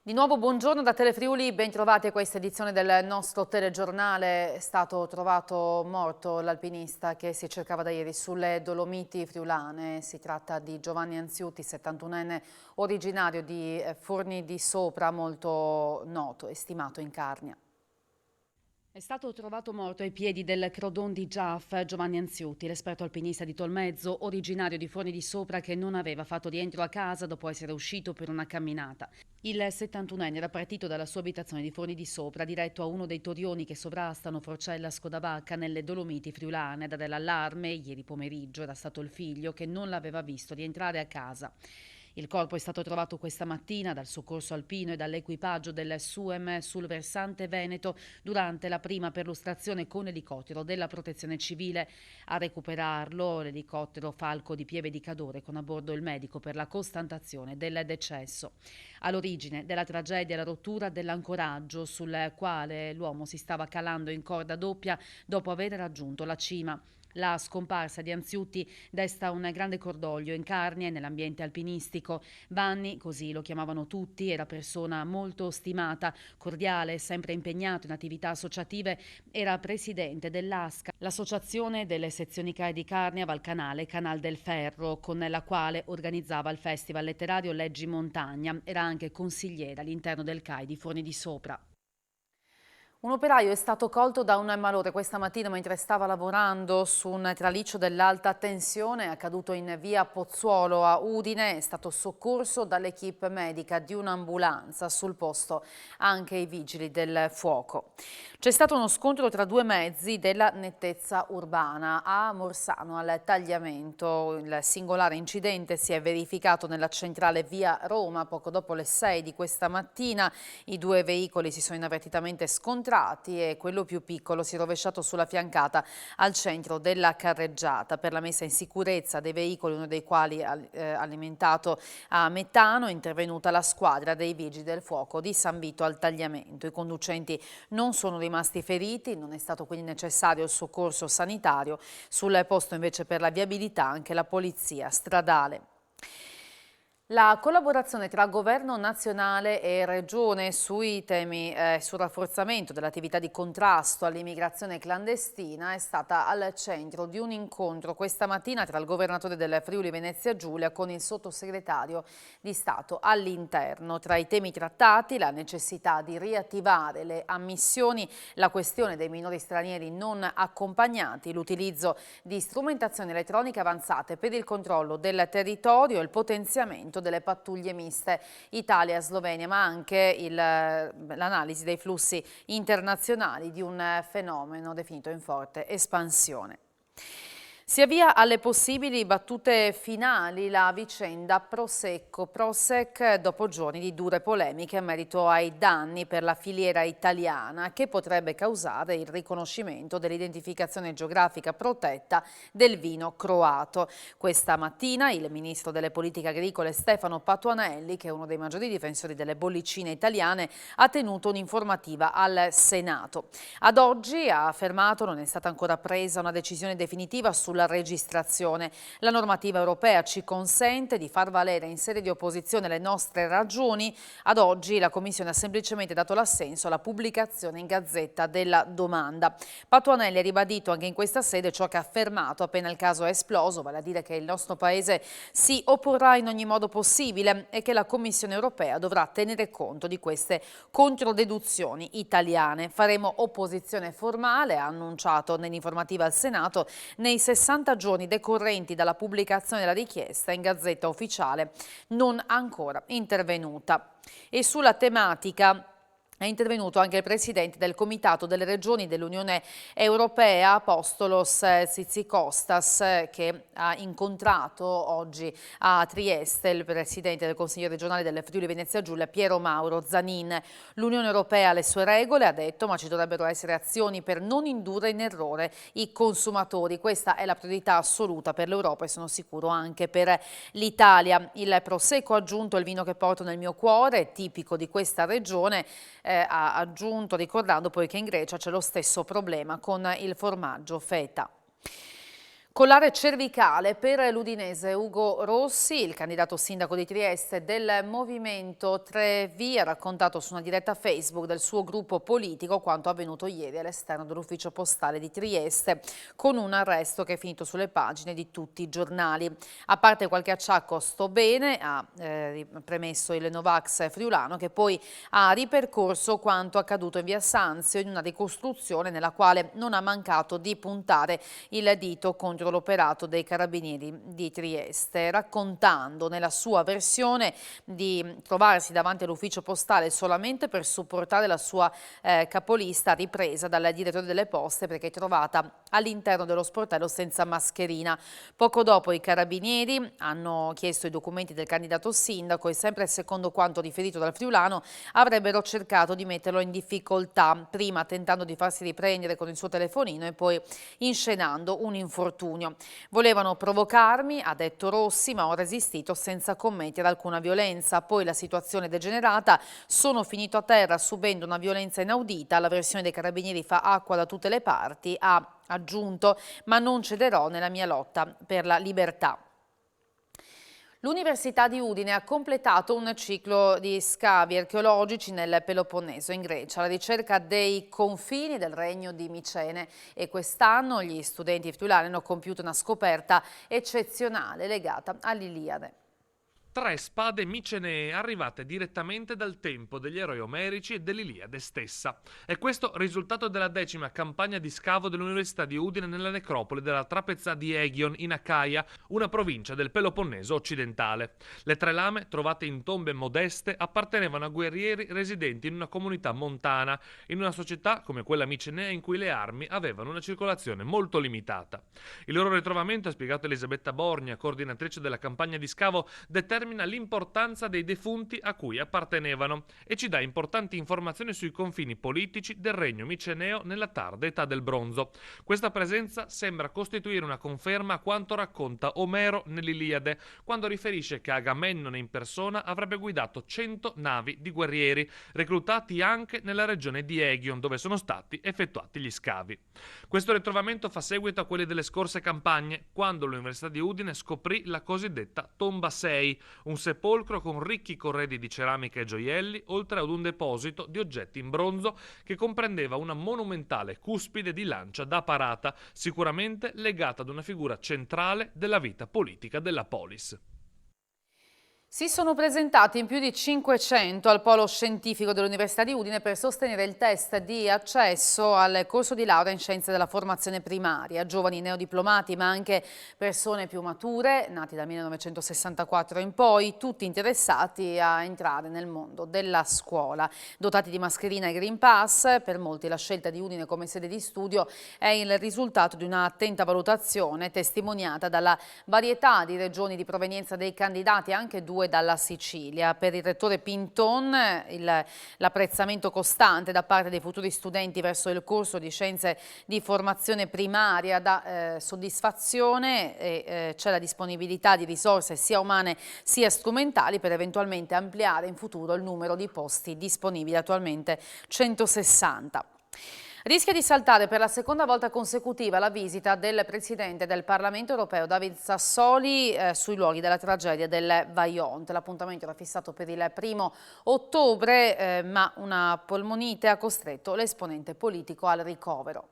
Di nuovo buongiorno da Telefriuli, ben trovati a questa edizione del nostro telegiornale. È stato trovato morto l'alpinista che si cercava da ieri sulle Dolomiti friulane. Si tratta di Giovanni Anziuti, 71enne, originario di Forni di Sopra, molto noto e stimato in Carnia. È stato trovato morto ai piedi del Crodon di Giaf Giovanni Anziuti, l'esperto alpinista di Tolmezzo, originario di Forni di Sopra, che non aveva fatto rientro a casa dopo essere uscito per una camminata. Il 71enne era partito dalla sua abitazione di Forni di Sopra, diretto a uno dei torioni che sovrastano Forcella Scodavacca nelle Dolomiti friulane. Da dell'allarme, ieri pomeriggio, era stato il figlio che non l'aveva visto rientrare a casa. Il corpo è stato trovato questa mattina dal soccorso alpino e dall'equipaggio del SUEM sul versante veneto durante la prima perlustrazione con elicottero della Protezione Civile. A recuperarlo l'elicottero Falco di Pieve di Cadore, con a bordo il medico per la costantazione del decesso. All'origine della tragedia la rottura dell'ancoraggio sul quale l'uomo si stava calando in corda doppia dopo aver raggiunto la cima. La scomparsa di Anziuti desta un grande cordoglio in Carnia e nell'ambiente alpinistico. Vanni, così lo chiamavano tutti, era persona molto stimata, cordiale, sempre impegnato in attività associative. Era presidente dell'ASCA, l'associazione delle sezioni CAI di Carnia, Valcanale, Canal del Ferro, con la quale organizzava il festival letterario Leggi Montagna. Era anche consigliere all'interno del CAI di Forni di Sopra. Un operaio è stato colto da un malore questa mattina mentre stava lavorando su un traliccio dell'alta tensione. È accaduto in via Pozzuolo a Udine. È stato soccorso dall'equipe medica di un'ambulanza. Sul posto anche i vigili del fuoco. C'è stato uno scontro tra due mezzi della nettezza urbana a Morsano al Tagliamento. Il singolare incidente si è verificato nella centrale via Roma poco dopo le 6 di questa mattina. I due veicoli si sono inavvertitamente scontrati e quello più piccolo si è rovesciato sulla fiancata al centro della carreggiata. Per la messa in sicurezza dei veicoli, uno dei quali alimentato a metano, è intervenuta la squadra dei vigili del fuoco di San Vito al Tagliamento. I conducenti non sono rimasti feriti, non è stato quindi necessario il soccorso sanitario. Sul posto invece per la viabilità anche la polizia stradale. La collaborazione tra governo nazionale e regione sui temi sul rafforzamento dell'attività di contrasto all'immigrazione clandestina è stata al centro di un incontro questa mattina tra il governatore del Friuli Venezia Giulia con il sottosegretario di Stato all'interno. Tra i temi trattati la necessità di riattivare le ammissioni, la questione dei minori stranieri non accompagnati, l'utilizzo di strumentazioni elettroniche avanzate per il controllo del territorio e il potenziamento delle pattuglie miste Italia-Slovenia, ma anche l'analisi dei flussi internazionali di un fenomeno definito in forte espansione. Si avvia alle possibili battute finali la vicenda Prosecco-Prosek dopo giorni di dure polemiche in merito ai danni per la filiera italiana che potrebbe causare il riconoscimento dell'identificazione geografica protetta del vino croato. Questa mattina il ministro delle politiche agricole Stefano Patuanelli, che è uno dei maggiori difensori delle bollicine italiane, ha tenuto un'informativa al Senato. Ad oggi, ha affermato, non è stata ancora presa una decisione definitiva sulla registrazione. La normativa europea ci consente di far valere in sede di opposizione le nostre ragioni. Ad oggi la Commissione ha semplicemente dato l'assenso alla pubblicazione in Gazzetta della domanda. Patuanelli ha ribadito anche in questa sede ciò che ha affermato appena il caso è esploso, vale a dire che il nostro Paese si opporrà in ogni modo possibile e che la Commissione europea dovrà tenere conto di queste controdeduzioni italiane. Faremo opposizione formale, ha annunciato nell'informativa al Senato, nei 60 giorni decorrenti dalla pubblicazione della richiesta in Gazzetta Ufficiale, non ancora intervenuta. E sulla tematica è intervenuto anche il presidente del Comitato delle Regioni dell'Unione Europea, Apostolos Tzitzikostas, che ha incontrato oggi a Trieste il presidente del Consiglio regionale del Friuli Venezia Giulia, Piero Mauro Zanin. L'Unione Europea ha le sue regole, ha detto, ma ci dovrebbero essere azioni per non indurre in errore i consumatori. Questa è la priorità assoluta per l'Europa e sono sicuro anche per l'Italia. Il Prosecco, ha aggiunto, il vino che porto nel mio cuore, è tipico di questa regione. Ha aggiunto ricordando poi che in Grecia c'è lo stesso problema con il formaggio feta. Collare cervicale per l'udinese Ugo Rossi, il candidato sindaco di Trieste del Movimento 3V, ha raccontato su una diretta Facebook del suo gruppo politico quanto avvenuto ieri all'esterno dell'ufficio postale di Trieste, con un arresto che è finito sulle pagine di tutti i giornali. A parte qualche acciacco, sto bene, ha premesso il Novax friulano, che poi ha ripercorso quanto accaduto in via Sanzio in una ricostruzione nella quale non ha mancato di puntare il dito contro l'operato dei carabinieri di Trieste, raccontando nella sua versione di trovarsi davanti all'ufficio postale solamente per supportare la sua capolista ripresa dal direttore delle poste perché trovata all'interno dello sportello senza mascherina. Poco dopo i carabinieri hanno chiesto i documenti del candidato sindaco e sempre secondo quanto riferito dal friulano avrebbero cercato di metterlo in difficoltà, prima tentando di farsi riprendere con il suo telefonino e poi inscenando un infortunio. Volevano provocarmi, ha detto Rossi, ma ho resistito senza commettere alcuna violenza. Poi la situazione è degenerata, sono finito a terra subendo una violenza inaudita, la versione dei carabinieri fa acqua da tutte le parti, ha aggiunto, ma non cederò nella mia lotta per la libertà. L'Università di Udine ha completato un ciclo di scavi archeologici nel Peloponneso, in Grecia, alla ricerca dei confini del regno di Micene, e quest'anno gli studenti friulani hanno compiuto una scoperta eccezionale legata all'Iliade. 3 spade micenee arrivate direttamente dal tempo degli eroi omerici e dell'Iliade stessa. E questo risultato della 10ª campagna di scavo dell'Università di Udine nella necropoli della trapezza di Aegion in Acaia, una provincia del Peloponneso occidentale. Le 3 lame, trovate in tombe modeste, appartenevano a guerrieri residenti in una comunità montana, in una società come quella micenea in cui le armi avevano una circolazione molto limitata. Il loro ritrovamento, ha spiegato Elisabetta Borgna, coordinatrice della campagna di scavo, determina l'importanza dei defunti a cui appartenevano e ci dà importanti informazioni sui confini politici del regno miceneo nella tarda età del bronzo. Questa presenza sembra costituire una conferma a quanto racconta Omero nell'Iliade, quando riferisce che Agamennone in persona avrebbe guidato 100 navi di guerrieri, reclutati anche nella regione di Aegion, dove sono stati effettuati gli scavi. Questo ritrovamento fa seguito a quelli delle scorse campagne, quando l'Università di Udine scoprì la cosiddetta Tomba 6, un sepolcro con ricchi corredi di ceramica e gioielli, oltre ad un deposito di oggetti in bronzo che comprendeva una monumentale cuspide di lancia da parata, sicuramente legata ad una figura centrale della vita politica della polis. Si sono presentati in più di 500 al polo scientifico dell'Università di Udine per sostenere il test di accesso al corso di laurea in scienze della formazione primaria. Giovani neodiplomati, ma anche persone più mature, nati dal 1964 in poi, tutti interessati a entrare nel mondo della scuola. Dotati di mascherina e Green Pass, per molti la scelta di Udine come sede di studio è il risultato di una attenta valutazione testimoniata dalla varietà di regioni di provenienza dei candidati, anche due dalla Sicilia. Per il rettore Pinton l'apprezzamento costante da parte dei futuri studenti verso il corso di scienze di formazione primaria dà soddisfazione e c'è la disponibilità di risorse sia umane sia strumentali per eventualmente ampliare in futuro il numero di posti disponibili, attualmente 160. Rischia di saltare per la seconda volta consecutiva la visita del Presidente del Parlamento europeo David Sassoli sui luoghi della tragedia del Vajont. L'appuntamento era fissato per il 1° ottobre, ma una polmonite ha costretto l'esponente politico al ricovero.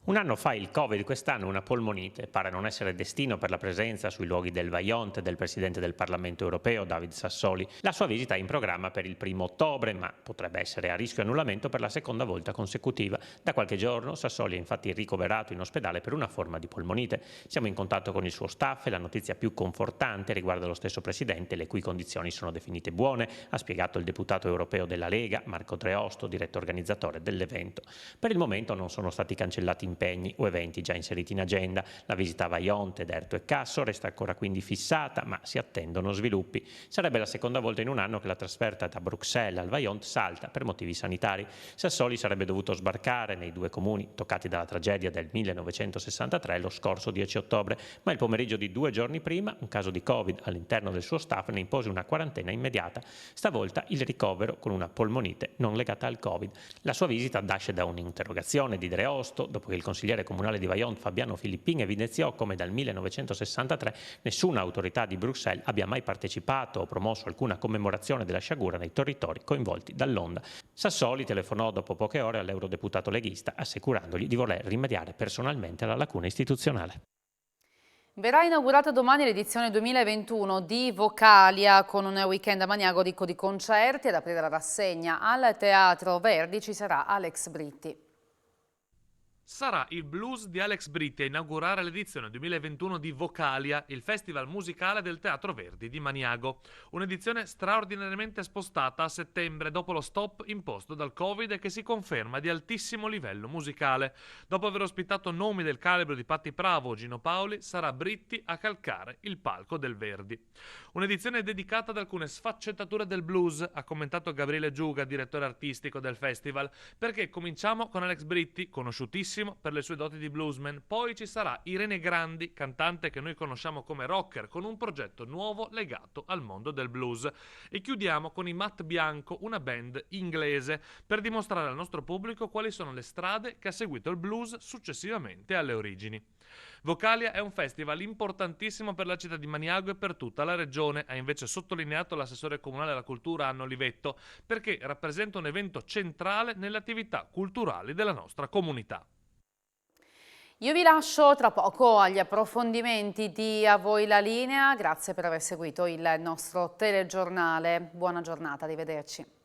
Un anno fa il Covid, quest'anno una polmonite. Pare non essere destino per la presenza sui luoghi del Vajont del Presidente del Parlamento europeo David Sassoli. La sua visita è in programma per il 1° ottobre, ma potrebbe essere a rischio annullamento per la seconda volta consecutiva. Da qualche giorno Sassoli è infatti ricoverato in ospedale per una forma di polmonite. Siamo in contatto con il suo staff e la notizia più confortante riguarda lo stesso Presidente, le cui condizioni sono definite buone, ha spiegato il deputato europeo della Lega, Marco Dreosto, diretto organizzatore dell'evento. Per il momento non sono stati cancellati impegni o eventi già inseriti in agenda. La visita a Vajont, Derto e Casso resta ancora quindi fissata, ma si attendono sviluppi. Sarebbe la seconda volta in un anno che la trasferta da Bruxelles al Vajont salta per motivi sanitari. Sassoli sarebbe dovuto sbarcare nei 2 comuni toccati dalla tragedia del 1963 lo scorso 10 ottobre, ma il pomeriggio di 2 giorni prima un caso di Covid all'interno del suo staff ne impose una quarantena immediata. Stavolta il ricovero con una polmonite non legata al Covid. La sua visita nasce da un'interrogazione di Dreosto dopo che il il consigliere comunale di Vajont Fabiano Filippin evidenziò come dal 1963 nessuna autorità di Bruxelles abbia mai partecipato o promosso alcuna commemorazione della sciagura nei territori coinvolti dall'onda. Sassoli telefonò dopo poche ore all'eurodeputato leghista assicurandogli di voler rimediare personalmente alla lacuna istituzionale. Verrà inaugurata domani l'edizione 2021 di Vocalia con un weekend a Maniago ricco di concerti. Ad aprire la rassegna al Teatro Verdi ci sarà Alex Britti. Sarà il blues di Alex Britti a inaugurare l'edizione 2021 di Vocalia, il festival musicale del Teatro Verdi di Maniago. Un'edizione straordinariamente spostata a settembre dopo lo stop imposto dal Covid e che si conferma di altissimo livello musicale. Dopo aver ospitato nomi del calibro di Patti Pravo o Gino Paoli, sarà Britti a calcare il palco del Verdi. Un'edizione dedicata ad alcune sfaccettature del blues, ha commentato Gabriele Giuga, direttore artistico del festival, perché cominciamo con Alex Britti, conosciutissimo per le sue doti di bluesman, poi ci sarà Irene Grandi, cantante che noi conosciamo come rocker, con un progetto nuovo legato al mondo del blues. E chiudiamo con i Matt Bianco, una band inglese, per dimostrare al nostro pubblico quali sono le strade che ha seguito il blues successivamente alle origini. Vocalia è un festival importantissimo per la città di Maniago e per tutta la regione, ha invece sottolineato l'assessore comunale alla cultura Anno Olivetto, perché rappresenta un evento centrale nelle attività culturali della nostra comunità. Io vi lascio tra poco agli approfondimenti di A Voi la Linea. Grazie per aver seguito il nostro telegiornale. Buona giornata, arrivederci.